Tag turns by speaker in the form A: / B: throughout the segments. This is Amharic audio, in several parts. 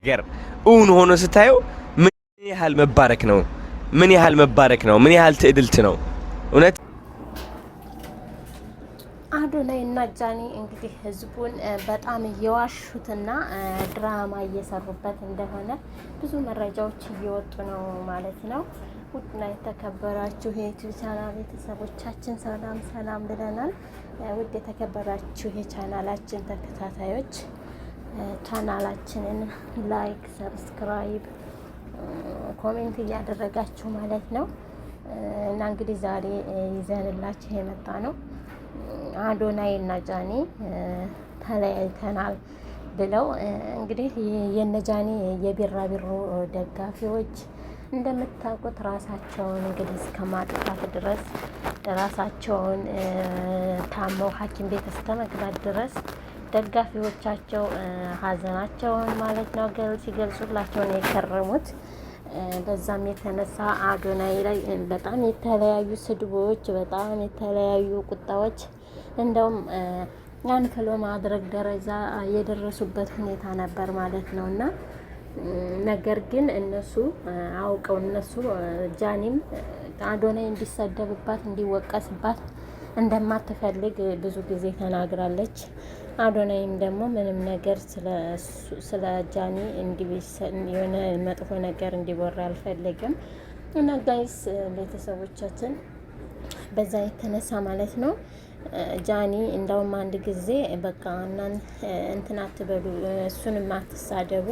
A: ነገር እውን ሆኖ ስታየው ምን ያህል መባረክ ነው ምን ያህል ትዕድልት ነው እውነት
B: አዶናይ እና ጃኒ እንግዲህ ህዝቡን በጣም እየዋሹትና ድራማ እየሰሩበት እንደሆነ ብዙ መረጃዎች እየወጡ ነው ማለት ነው። ውድና የተከበራችሁ የዩቲዩብ ቻናል ቤተሰቦቻችን ሰላም ብለናል። ውድ የተከበራችሁ የቻናላችን ተከታታዮች ቻናላችንን ላይክ፣ ሰብስክራይብ፣ ኮሜንት እያደረጋችሁ ማለት ነው እና እንግዲህ ዛሬ ይዘንላችሁ የመጣ ነው አዶናይ እና ጃኒ ተለያይተናል ብለው እንግዲህ የነጃኒ የቢራቢሮ ደጋፊዎች እንደምታውቁት ራሳቸውን እንግዲህ እስከ ማጥፋት ድረስ ራሳቸውን ታመው ሐኪም ቤት እስከ መግባት ድረስ ደጋፊዎቻቸው ሀዘናቸውን ማለት ነው ሲገልጹላቸው ነው የከረሙት። በዛም የተነሳ አዶናይ ላይ በጣም የተለያዩ ስድቦች፣ በጣም የተለያዩ ቁጣዎች እንደውም ያንክሎ ማድረግ ደረጃ የደረሱበት ሁኔታ ነበር ማለት ነው እና ነገር ግን እነሱ አውቀው ጃኒም አዶናይ እንዲሰደብባት እንዲወቀስባት እንደማትፈልግ ብዙ ጊዜ ተናግራለች። አዶናይም ደግሞ ምንም ነገር ስለ ጃኒ የሆነ መጥፎ ነገር እንዲወራ አልፈልግም እና ጋይስ ቤተሰቦቻችን በዛ የተነሳ ማለት ነው ጃኒ እንደውም አንድ ጊዜ በቃ እንትን አትበሉ እሱንም አትሳደቡ፣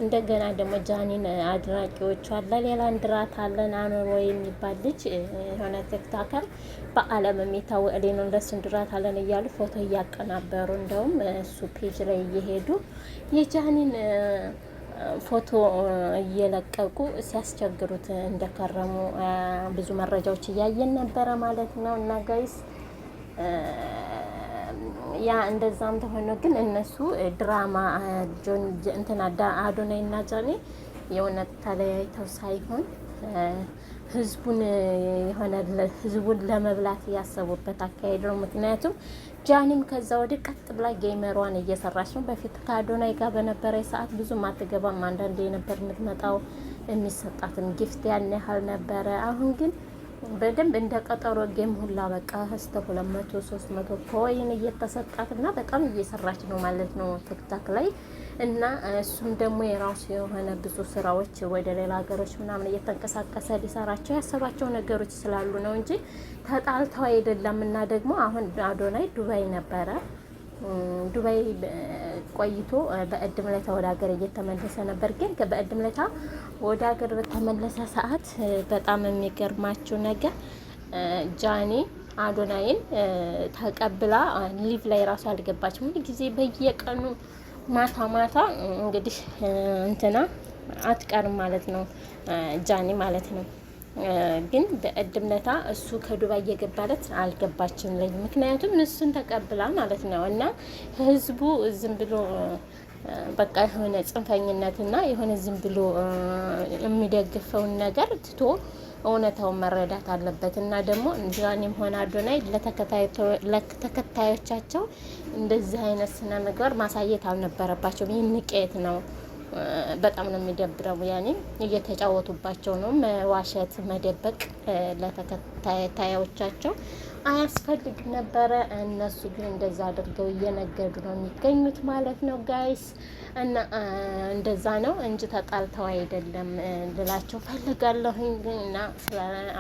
B: እንደገና ደግሞ ጃኒን አድናቂዎቿ ለሌላ እንድራት አለን አኖር ወይ የሚባል ልጅ የሆነ ቲክቶከር በዓለም የሚታወቅ ነው ለሱ እንድራት አለን እያሉ ፎቶ እያቀናበሩ እንደውም እሱ ፔጅ ላይ እየሄዱ የጃኒን ፎቶ እየለቀቁ ሲያስቸግሩት እንደከረሙ ብዙ መረጃዎች እያየን ነበረ ማለት ነው እና ጋይስ ያ እንደዛም ተሆነ ግን እነሱ ድራማ አዶናይ እና ጃኒ የእውነት ተለያይተው ሳይሆን ህዝቡን ለመብላት ያሰቡበት አካሄድ ነው። ምክንያቱም ጃኒም ከዛ ወደ ቀጥ ብላ ጌመሯን እየሰራች ነው። በፊት ከአዶናይ ጋር በነበረ ሰዓት ብዙም አትገባም። አንዳንዴ ነበር የምትመጣው፣ የሚሰጣትም ጊፍት ያን ያህል ነበረ። አሁን ግን በደንብ እንደ ቀጠሮ ጌም ሁላ በቃ እስከ 200 300 ኮይን እየተሰጣትና በጣም እየሰራች ነው ማለት ነው ቲክቶክ ላይ እና እሱም ደግሞ የራሱ የሆነ ብዙ ስራዎች ወደ ሌላ ሀገሮች ምናምን እየተንቀሳቀሰ ሊሰራቸው ያሰባቸው ነገሮች ስላሉ ነው እንጂ ተጣልተው አይደለም። እና ደግሞ አሁን አዶናይ ዱባይ ነበረ። ዱባይ ቆይቶ በእድም ለታ ወደ ሀገር እየተመለሰ ነበር። ግን በእድም ለታ ወደ ሀገር በተመለሰ ሰዓት በጣም የሚገርማችሁ ነገር ጃኒ አዶናይን ተቀብላ ሊቭ ላይ ራሱ አልገባችም። ሁሉ ጊዜ በየቀኑ ማታ እንግዲህ እንትና አትቀርም ማለት ነው ጃኒ ማለት ነው። ግን በእድምነታ እሱ ከዱባይ እየገባለት አልገባችም ላይ ምክንያቱም እሱን ተቀብላ ማለት ነው እና ህዝቡ ዝም ብሎ በቃ የሆነ ጽንፈኝነትና የሆነ ዝም ብሎ የሚደግፈውን ነገር ትቶ እውነታውን መረዳት አለበት። እና ደግሞ ጃኒም ሆነ አዶናይ ለተከታዮቻቸው እንደዚህ አይነት ስነ ምግባር ማሳየት አልነበረባቸውም። ይህ ንቄት ነው። በጣም ነው የሚደብረው። ያኔ እየተጫወቱባቸው ነው። መዋሸት፣ መደበቅ ለተከታዮቻቸው አያስፈልግ ነበረ። እነሱ ግን እንደዛ አድርገው እየነገዱ ነው የሚገኙት ማለት ነው ጋይስ። እና እንደዛ ነው እንጂ ተጣልተው አይደለም ልላቸው ፈልጋለሁኝ። እና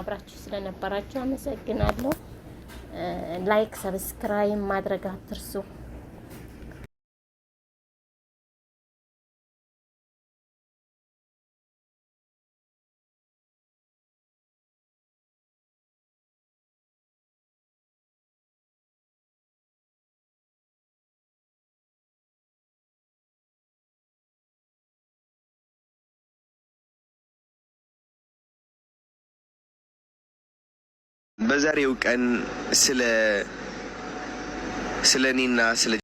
B: አብራችሁ ስለነበራችሁ አመሰግናለሁ። ላይክ ሰብስክራይብ ማድረግ አትርሱ።
A: በዛሬው ቀን ስለ እኔና ስለ